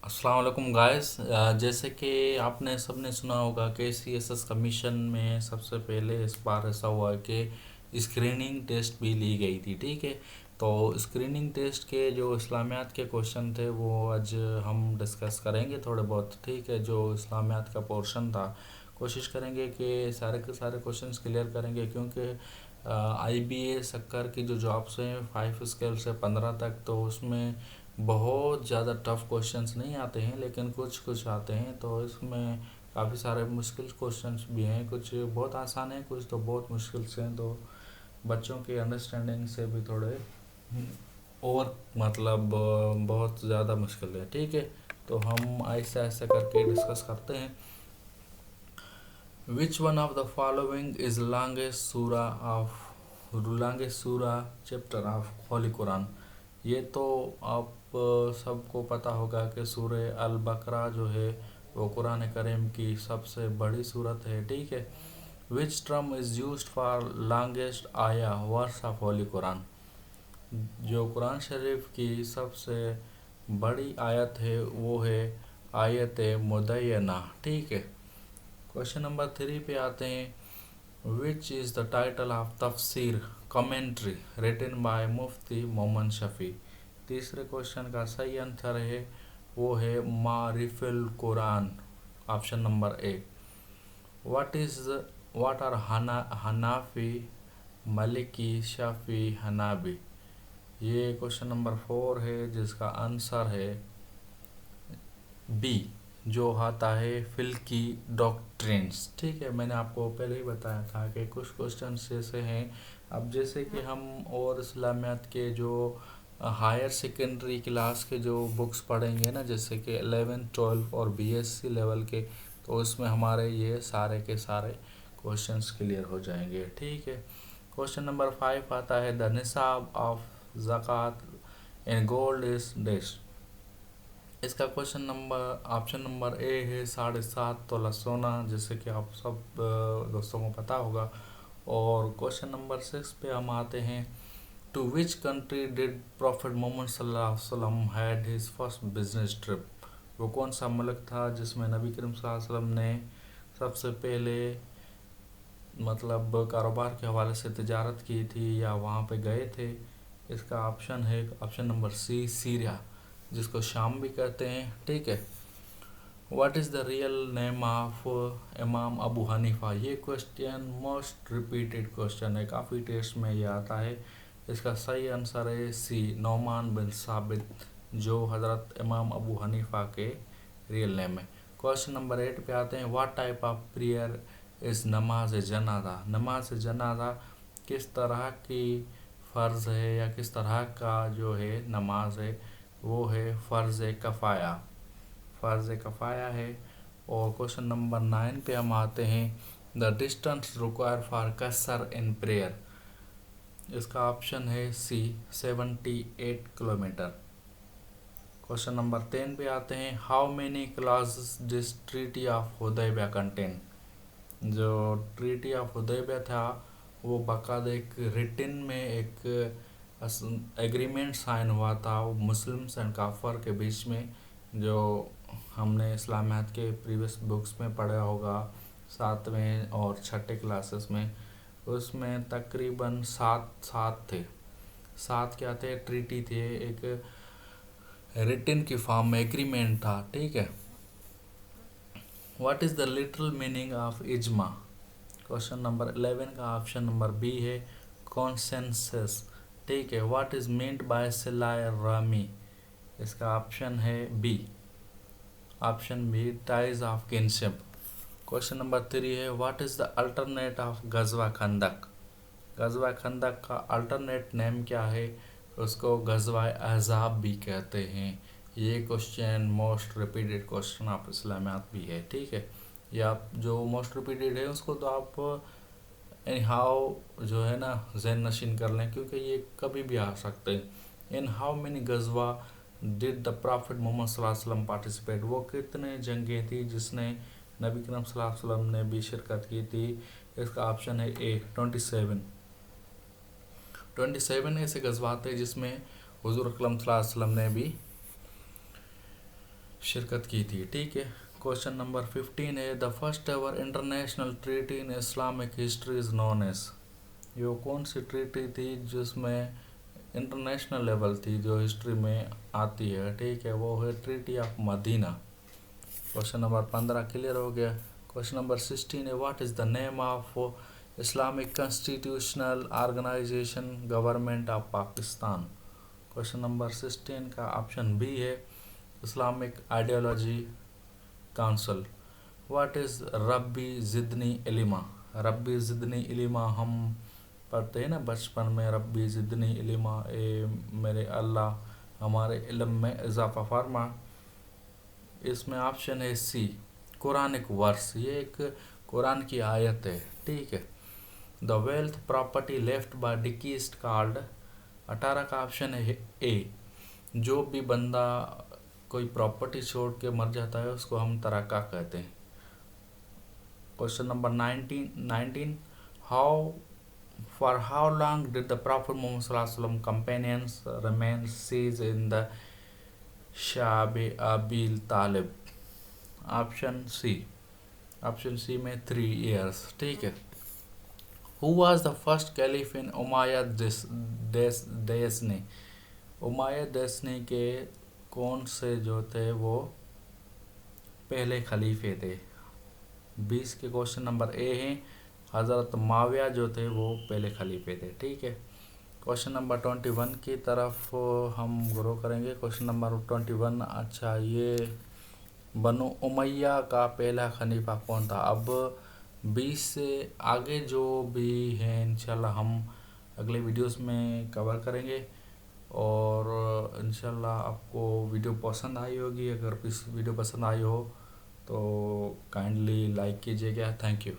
अस्सलाम वालेकुम गाइस। जैसे कि आपने सबने सुना होगा कि सीएसएस कमीशन में सबसे पहले इस बार ऐसा हुआ कि स्क्रीनिंग टेस्ट भी ली गई थी। ठीक है, तो स्क्रीनिंग टेस्ट के जो इस्लामियात के क्वेश्चन थे वो आज हम डिस्कस करेंगे थोड़े बहुत। ठीक है, जो इस्लामियात का पोर्शन था कोशिश करेंगे कि सारे के सारे क्वेश्चंस क्लियर करेंगे, क्योंकि आईबीए सक्कर की जो जॉब्स हैं 5 स्केल से 15 तक, तो उसमें बहुत ज़्यादा टफ क्वेश्चंस नहीं आते हैं, लेकिन कुछ कुछ आते हैं। तो इसमें काफ़ी सारे मुश्किल क्वेश्चंस भी हैं, कुछ बहुत आसान हैं, कुछ तो बहुत मुश्किल से हैं। तो बच्चों की अंडरस्टैंडिंग से भी थोड़े और मतलब बहुत ज़्यादा मुश्किल है। ठीक है, तो हम ऐसे ऐसे करके डिस्कस करते हैं। Which one of the following is longest सूरा चैप्टर ऑफ होली कुरान। ये तो आप सबको पता होगा कि सूरह अल बकरा जो है वो कुरान करीम की सबसे बड़ी सूरत है। ठीक है, which term is used for longest आया वर्स ऑफ होली कुरान। जो कुरान शरीफ की सबसे बड़ी आयत है वो है आयत मुदय्यना। ठीक है, क्वेश्चन नंबर 3 पे आते हैं। Which is the title of तफसीर commentary written by Mufti Mohammad Shafi. तीसरे क्वेश्चन का सही आंसर है वो है Maariful Quran, option number A. What are Hanafi Maliki Shafi Hanabi. ये क्वेश्चन नंबर 4 है, जिसका आंसर है बी, जो आता है फिल्की डॉक्ट्रिन्स। ठीक है, मैंने आपको पहले ही बताया था कि कुछ क्वेश्चन ऐसे हैं। अब जैसे कि हम और इस्लामियात के जो हायर सेकेंडरी क्लास के जो बुक्स पढ़ेंगे ना, जैसे कि 11 12 और बीएससी लेवल के, तो उसमें हमारे ये सारे के सारे क्वेश्चंस क्लियर हो जाएंगे। ठीक है, क्वेश्चन नंबर 5 आता है द निसाब ऑफ ज़कात इन गोल्ड इज डैश। इसका question number option number A है 7.5 तोला सोना, जैसे कि आप सब दोस्तों को पता होगा। और क्वेश्चन नंबर 6 पे हम आते हैं। To which country did prophet Mohammad सल्लल्लाहु अलैहि वसल्लम had his first business trip. वो कौन सा मुल्क था जिसमें नबी करीम सल्लल्लाहु अलैहि वसल्लम ने सबसे पहले मतलब कारोबार के हवाले से तिजारत की थी या वहाँ पे गए थे। इसका ऑप्शन है ऑप्शन नंबर सी, सीरिया, जिसको शाम भी कहते हैं। ठीक है, what is the real name of इमाम अबू हनीफा। ये क्वेश्चन मोस्ट रिपीटेड क्वेश्चन है, काफ़ी टेस्ट में ये आता है। इसका सही आंसर है सी, नौमान बिन साबित, जो हज़रत इमाम अबू हनीफा के रियल नेम है। क्वेश्चन नंबर 8 पे आते हैं। What type of prayer is नमाज जनाजा। नमाज जनाजा किस तरह की फ़र्ज़ है या किस तरह का जो है नमाज है, वो है फ़र्ज़ कफ़ाया है। और क्वेश्चन नंबर 9 पे हम आते हैं। द डिस्टेंस रिक्वायर फॉर कसर इन प्रेयर। इसका ऑप्शन है सी, 78 किलोमीटर। क्वेश्चन नंबर 10 पे आते हैं। How many clauses this treaty of Hudaibiya contain. जो ट्रीटी ऑफ हुदैबिया था वो बाकायदा एक रिटन में एक एग्रीमेंट साइन हुआ था वो मुस्लिम्स एंड काफर के बीच में, जो हमने इस्लामियात के प्रीवियस बुक्स में पढ़ा होगा 7वें और 6ठे क्लासेस में। उसमें तकरीबन 7 थे। 7 क्या थे, ट्रीटी थे, एक रिटन की फॉर्म में एग्रीमेंट था। ठीक है, what is the literal meaning of इजमा। क्वेश्चन नंबर 11 का ऑप्शन नंबर बी है कॉन्सेंसस। ठीक है, व्हाट इज मीन्ड बाय सिलाय रामी। इसका ऑप्शन है B, option B, ties of kinship. Question number 3 है what is the alternate of गजवा खंदक। गजवा खंदक का अल्टरनेट नेम क्या है, उसको गजवा अहज़ाब भी कहते हैं। ये question most repeated question of Islamiyat भी है। ठीक है, या जो मोस्ट रिपीटेड है उसको तो आप एनी हाउ जो है ना जहन नशीन कर लें, क्योंकि ये कभी भी आ सकते हैं। इन हाउ मेनी गजवा डिड द प्रॉफिट मोहम्मद सल्लल्लाहु अलैहि वसल्लम पार्टिसिपेट। वो कितने जंगें थी जिसने नबी करीम सल्लल्लाहु अलैहि वसल्लम ने भी शिरकत की थी। इसका ऑप्शन है ए, 27 ऐसे गजवात थे जिसमें हुजूर अकरम सल्लल्लाहु अलैहि वसल्लम ने भी शिरकत की थी। ठीक है। क्वेश्चन नंबर 15 है, the first ever international treaty in Islamic history is known as. ये कौन सी ट्रीटी थी जिसमें इंटरनेशनल लेवल थी, जो हिस्ट्री में आती है, ठीक है, वो है treaty of Medina. Question number 15 clear हो गया। क्वेश्चन नंबर 16 है, what is the name of Islamic constitutional organisation government of Pakistan. Question number 16 का ऑप्शन बी है Islamic ideology council. What is रब्बी ज़िदनी इल्मा। रब्बी ज़िदनी इल्मा हम पढ़ते हैं ना बचपन में, रब्बी ज़िदनी इल्मा, ए मेरे अल्लाह हमारे इल्म में इजाफा फरमा। इसमें ऑप्शन है सी कुरानिक वर्स, ये एक कुरान की आयत है। ठीक है। The wealth property left by deceased called. 18 का ऑप्शन है ए, जो भी बंदा कोई प्रॉपर्टी छोड़ के मर जाता है उसको हम तराका कहते हैं। Question number 19 how for how long did the prophet Mohammad सल्लल्लाहु अलैहि वसल्लम companions remain siege in the Shab Abi Talib. Option C में 3 years। ठीक है। Who was the first caliph in Umayyad dynasty. Umayyad dynasty के कौन से जो थे वो पहले खलीफे थे। 20 के क्वेश्चन नंबर ए हैं, हज़रत माविया जो थे वो पहले खलीफे थे। ठीक है। क्वेश्चन नंबर 21 की तरफ हम ग्रो करेंगे। क्वेश्चन नंबर 21, अच्छा ये बनु उमैया का पहला खलीफा कौन था। अब 20 से आगे जो भी हैं इंशाल्लाह हम अगले वीडियोस में कवर करेंगे, और इंशाल्लाह आपको वीडियो पसंद आई होगी। अगर इस वीडियो पसंद आई हो तो काइंडली लाइक कीजिएगा। Thank you.